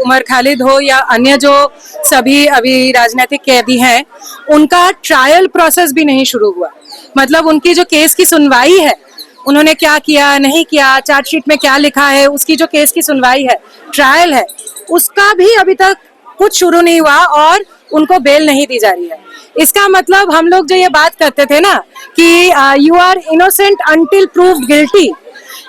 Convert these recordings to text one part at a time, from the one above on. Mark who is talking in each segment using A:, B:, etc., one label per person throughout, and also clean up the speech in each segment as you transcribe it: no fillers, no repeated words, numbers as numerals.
A: उमर खालिद हो या अन्य जो सभी अभी राजनीतिक कैदी हैं, उनका ट्रायल प्रोसेस भी नहीं शुरू हुआ। मतलब उनकी जो केस की सुनवाई है, उन्होंने क्या किया नहीं किया, चार्जशीट में क्या लिखा है, उसकी जो केस की सुनवाई है, ट्रायल है, उसका भी अभी तक कुछ शुरू नहीं हुआ और उनको बेल नहीं दी जा रही है। इसका मतलब हम लोग जो ये बात करते थे ना कि you are innocent until proved guilty,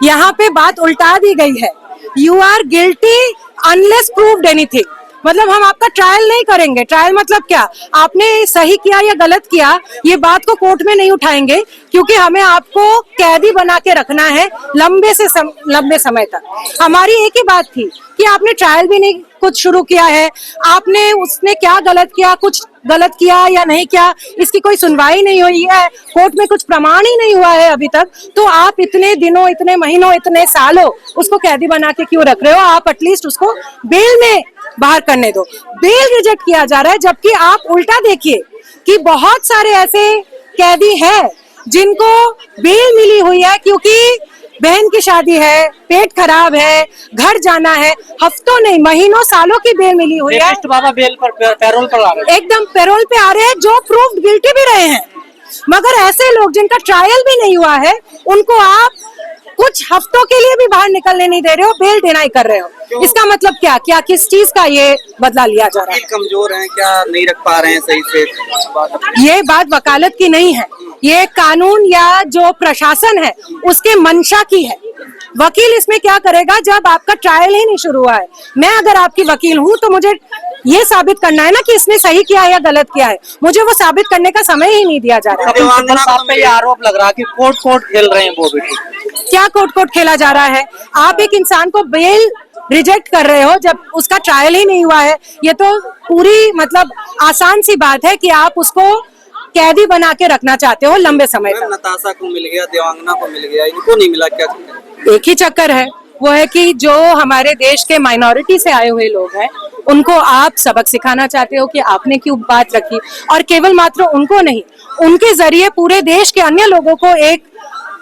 A: यहाँ पे बात उल्टा दी गई है। You are guilty unless proved anything. मतलब हम आपका ट्रायल नहीं करेंगे। ट्रायल मतलब क्या? आपने सही किया या गलत किया, ये बात को कोर्ट में नहीं उठाएंगे, क्योंकि हमें आपको कैदी बना के रखना है लंबे समय तक। हमारी एक ही बात थी कि आपने ट्रायल भी नहीं कुछ शुरू किया है, आपने उसने क्या गलत किया, कुछ गलत किया या नहीं किया, इसकी कोई सुनवाई नहीं हुई है, कोर्ट में कुछ प्रमाण ही नहीं हुआ है अभी तक, तो आप इतने दिनों, इतने महीनों, इतने सालों उसको कैदी बना के क्यों रख रहे हो? आप एटलीस्ट उसको बेल में बाहर करने दो। बेल रिजेक्ट किया जा रहा है, जबकि आप उल्टा देखिए कि बहुत सारे ऐसे कैदी हैं जिनको बेल मिली हुई है क्योंकि बहन की शादी है, पेट खराब है, घर जाना है, हफ्तों नहीं महीनों सालों की बेल मिली हुई है।
B: बाबा बेल पर पैरोल पर आ रहे हैं,
A: एकदम पैरोल पे आ रहे हैं, जो प्रूव्ड गिल्टी भी रहे हैं। मगर ऐसे लोग जिनका ट्रायल भी नहीं हुआ है, उनको आप कुछ हफ्तों के लिए भी बाहर निकलने नहीं दे रहे हो, बेल डिनाई कर रहे हो। इसका मतलब क्या क्या किस चीज का ये बदला लिया जा रहा है?
C: कमजोर हैं क्या, नहीं रख पा रहे हैं सही से?
A: ये बात वकालत की नहीं है, ये कानून या जो प्रशासन है उसके मंशा की है। वकील इसमें क्या करेगा जब आपका ट्रायल ही नहीं शुरू हुआ है? मैं अगर आपकी वकील हूँ तो मुझे ये साबित करना है ना कि इसने सही किया है या गलत किया है। मुझे वो साबित करने का समय ही नहीं दिया जा रहा है।
B: ये आरोप लग रहा है कि कोर्ट खेल रहे हैं वो भी।
A: क्या कोर्ट खेला जा रहा है? आप एक इंसान को बेल रिजेक्ट कर रहे हो जब उसका ट्रायल ही नहीं हुआ है। ये तो पूरी मतलब आसान सी बात है कि आप उसको कैदी बना के रखना चाहते हो लंबे समय तक।
C: नताशा को मिल गया, देवांगना को मिल गया, इनको नहीं मिला, क्या?
A: एक ही चक्कर है, वो है कि जो हमारे देश के माइनॉरिटी से आए हुए लोग हैं उनको आप सबक सिखाना चाहते हो कि आपने क्यों बात रखी, और केवल मात्र उनको नहीं, उनके जरिए पूरे देश के अन्य लोगों को एक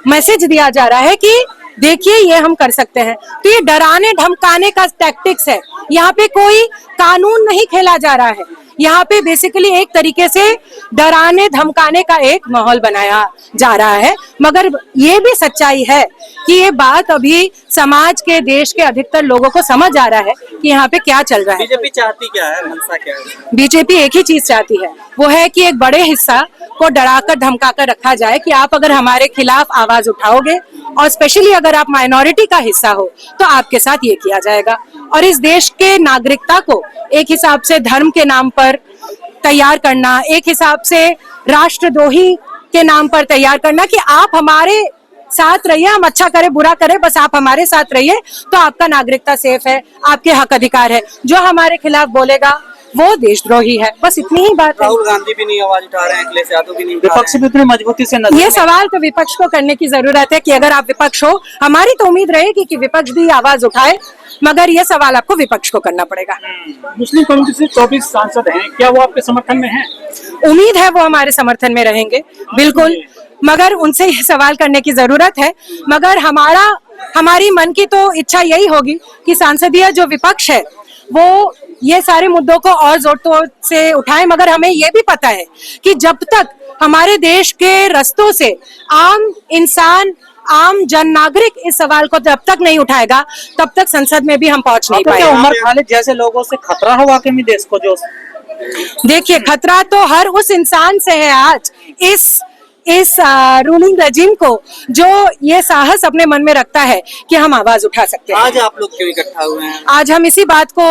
A: मैसेज दिया जा रहा है कि देखिए ये हम कर सकते हैं। तो ये डराने धमकाने का टैक्टिक्स है। यहाँ पे कोई कानून नहीं खेला जा रहा है, यहाँ पे बेसिकली एक तरीके से डराने धमकाने का एक माहौल बनाया जा रहा है। मगर ये भी सच्चाई है कि ये बात अभी समाज के, देश के अधिकतर लोगों को समझ आ रहा है कि यहाँ पे क्या चल रहा है।
C: बीजेपी चाहती क्या है, मनसा क्या है?
A: बीजेपी एक ही चीज चाहती है, वो है कि एक बड़े हिस्सा को डराकर धमकाकर रखा जाए कि आप अगर हमारे खिलाफ आवाज उठाओगे और स्पेशली अगर आप माइनॉरिटी का हिस्सा हो तो आपके साथ ये किया जाएगा। और इस देश के नागरिकता को एक हिसाब से धर्म के नाम पर तैयार करना, एक हिसाब से राष्ट्रद्रोही के नाम पर तैयार करना कि आप हमारे साथ रहिए, हम अच्छा करे बुरा करे बस आप हमारे साथ रहिए तो आपका नागरिकता सेफ है, आपके हक अधिकार है। जो हमारे खिलाफ बोलेगा वो देशद्रोही है। बस इतनी ही बात है।
C: राहुल गांधी भी नहीं आवाज उठा रहे हैं, अखिलेश यादव भी नहीं उठा
B: विपक्ष भी इतनी मजबूती से नजर
A: ये सवाल तो विपक्ष को करने की जरूरत है कि अगर आप विपक्ष हो, हमारी तो उम्मीद रहेगी कि विपक्ष भी आवाज उठाए, मगर ये सवाल आपको विपक्ष को करना पड़ेगा।
B: मुस्लिम कम्युनिटी से 24 सांसद हैं, क्या वो आपके समर्थन में हैं?
A: उम्मीद है वो हमारे समर्थन में रहेंगे, बिल्कुल, मगर उनसे ये सवाल करने की जरूरत है। मगर हमारी मन की तो इच्छा यही होगी कि सांसदीय जो विपक्ष है वो ये सारे मुद्दों को और जोर तोड़ से उठाए। मगर हमें ये भी पता है कि जब तक हमारे देश के रस्तों से आम इंसान, आम जन नागरिक इस सवाल को जब तक नहीं उठाएगा तब तक संसद में भी हम पहुंच नहीं पाएंगे।
B: उमर खालिद जैसे लोगों से खतरा हो वाकई में देश को? जो
A: देखिए, खतरा तो हर उस इंसान से है आज इस रूलिंग रजीम को जो ये साहस अपने मन में रखता है कि हम आवाज उठा सकते हैं।
C: आज आप लोग क्यों इकट्ठा हुए हैं?
A: आज हम इसी बात को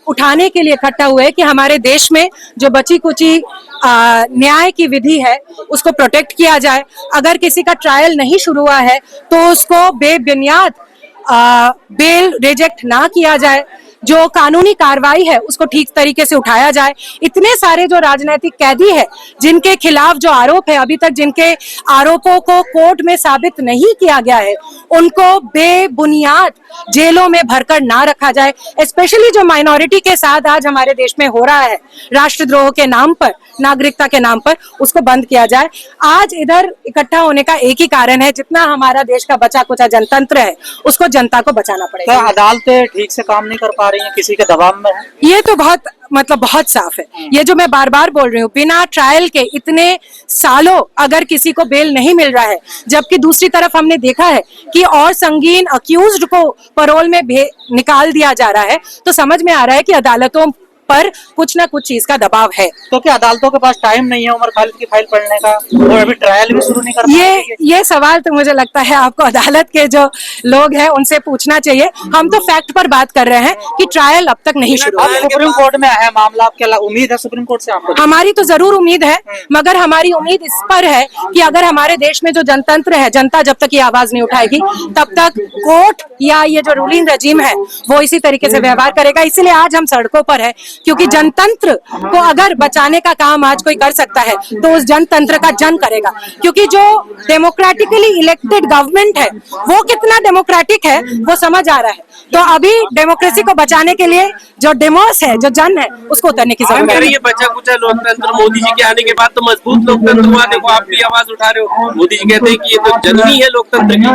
A: उठाने के लिए इकट्ठा हुए कि हमारे देश में जो बची कुची न्याय की विधि है उसको प्रोटेक्ट किया जाए। अगर किसी का ट्रायल नहीं शुरू हुआ है तो उसको बेबुनियाद बेल रिजेक्ट ना किया जाए, जो कानूनी कार्रवाई है उसको ठीक तरीके से उठाया जाए। इतने सारे जो राजनीतिक कैदी है जिनके खिलाफ जो आरोप है, अभी तक जिनके आरोपों को कोर्ट में साबित नहीं किया गया है, उनको बेबुनियाद जेलों में भरकर ना रखा जाए। स्पेशली जो माइनॉरिटी के साथ आज हमारे देश में हो रहा है राष्ट्रद्रोह के नाम पर, नागरिकता के नाम पर, उसको बंद किया जाए। आज इधर इकट्ठा होने का एक ही कारण है, जितना हमारा देश का बचा कुचा जनतंत्र है उसको जनता को बचाना पड़ेगा।
B: अदालतें ठीक से काम नहीं कर पा रही हैं, किसी के दबाव में है?
A: ये तो बहुत मतलब बहुत साफ है। ये जो मैं बार बार बोल रही हूँ, बिना ट्रायल के इतने सालों अगर किसी को बेल नहीं मिल रहा है, जबकि दूसरी तरफ हमने देखा है कि और संगीन अक्यूज्ड को पैरोल में निकाल दिया जा रहा है, तो समझ में आ रहा है कि अदालतों पर कुछ ना कुछ चीज का दबाव है।
B: तो क्या अदालतों के पास टाइम नहीं है उमर खालिद की फाइल पढ़ने का, और अभी ट्रायल भी शुरू नहीं कर पाए?
A: ये सवाल तो मुझे लगता है आपको अदालत के जो लोग हैं उनसे पूछना चाहिए। हम तो फैक्ट पर बात कर रहे हैं कि ट्रायल अब तक नहीं शुरू
B: अब
A: हुआ।
B: सुप्रीम कोर्ट में है मामला, आप क्या उम्मीद है सुप्रीम कोर्ट से आपको?
A: हमारी तो जरूर उम्मीद है, मगर हमारी उम्मीद इस पर है कि अगर हमारे देश में जो जनतंत्र है, जनता जब तक ये आवाज नहीं उठाएगी तब तक कोर्ट या ये जो रूलिंग रजीम है वो इसी तरीके से व्यवहार करेगा। इसलिए आज हम सड़कों पर है, क्योंकि जनतंत्र को अगर बचाने का काम आज कोई कर सकता है तो उस जनतंत्र का जन करेगा। क्योंकि जो डेमोक्रेटिकली इलेक्टेड गवर्नमेंट है वो कितना डेमोक्रेटिक है वो समझ आ रहा है। तो अभी डेमोक्रेसी को बचाने के लिए जो डेमोस है, जो जन है, उसको उतरने की जरूरत है।
D: ये बचा कुचा लोकतंत्र मोदी जी के आने के बाद तो मजबूत लोकतंत्र हुआ, देखो आप भी आवाज उठा रहे हो। मोदी जी कहते हैं कि ये तो जननी है लोकतंत्र की।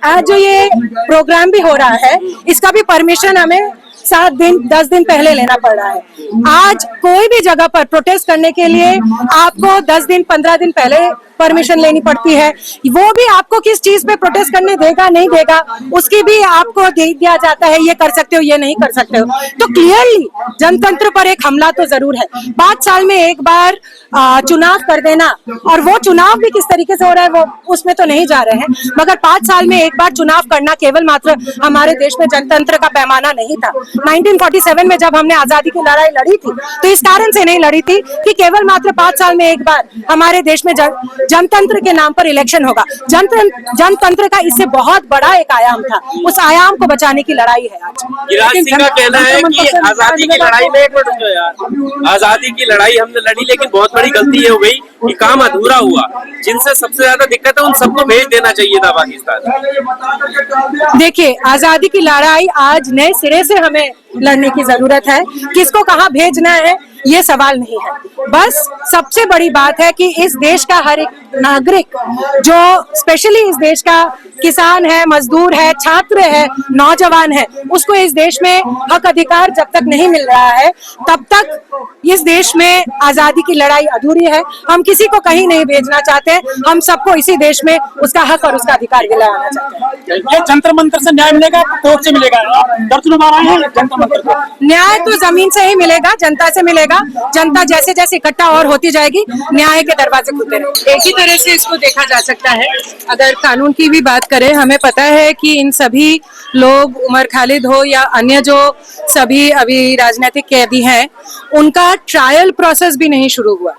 A: आज जो ये प्रोग्राम भी हो रहा है, इसका भी परमिशन हमें 7 दिन 10 दिन पहले लेना पड़ रहा है। आज कोई भी जगह पर प्रोटेस्ट करने के लिए आपको 10 दिन 15 दिन पहले परमिशन लेनी पड़ती है। वो भी आपको किस चीज पे प्रोटेस्ट करने देगा नहीं देगा उसकी भी आपको दे दिया जाता है, ये कर सकते हो ये नहीं कर सकते हो। तो क्लियरली जनतंत्र पर एक हमला तो जरूर है। 5 साल में एक बार चुनाव कर देना, और वो चुनाव भी किस तरीके से हो रहा है वो उसमें तो नहीं जा रहे हैं, मगर 5 साल में एक बार चुनाव करना केवल मात्र हमारे देश में जनतंत्र का पैमाना नहीं था। 1947 में जब हमने आजादी की लड़ाई लड़ी थी तो इस कारण से नहीं लड़ी थी कि केवल मात्र 5 साल में एक बार हमारे देश में जनतंत्र के नाम पर इलेक्शन होगा। जनतंत्र का इससे बहुत बड़ा एक आयाम था, उस आयाम को बचाने की लड़ाई है आज।
D: गिरिराज सिंह का कहना है कि आजादी की लड़ाई में, एक मिनट रुको यार, आजादी की लड़ाई हमने लड़ी लेकिन बहुत बड़ी गलती ये हो गई कि काम अधूरा हुआ। जिनसे सबसे ज्यादा दिक्कत है उन सबको भेज देना चाहिए था पाकिस्तान।
A: देखिए, आजादी की लड़ाई आज नए सिरे से हमें लड़ने की जरूरत है। किसको कहाँ भेजना है ये सवाल नहीं है। बस सबसे बड़ी बात है कि इस देश का हर एक नागरिक, जो स्पेशली इस देश का किसान है, मजदूर है, छात्र है, नौजवान है, उसको इस देश में हक अधिकार जब तक नहीं मिल रहा है तब तक इस देश में आजादी की लड़ाई अधूरी है। हम किसी को कहीं नहीं भेजना चाहते, हम सबको इसी देश में उसका हक और उसका अधिकार दिलाना चाहते हैं।
B: ये जंतर मंतर से न्याय मिलेगा, कोर्ट से मिलेगा? दर्जनों बार आए हैं जंतर मंतर को।
A: न्याय तो जमीन से ही मिलेगा, जनता से मिलेगा। जनता जैसे जैसे इकट्ठा और होती जाएगी, न्याय के दरवाजे खुलते रहेंगे। एक ही तरह से इसको देखा जा सकता है। अगर कानून की भी बात करें, हमें पता है कि इन सभी लोग, उमर खालिद हो या अन्य जो सभी अभी राजनीतिक कैदी हैं, उनका ट्रायल प्रोसेस भी नहीं शुरू हुआ।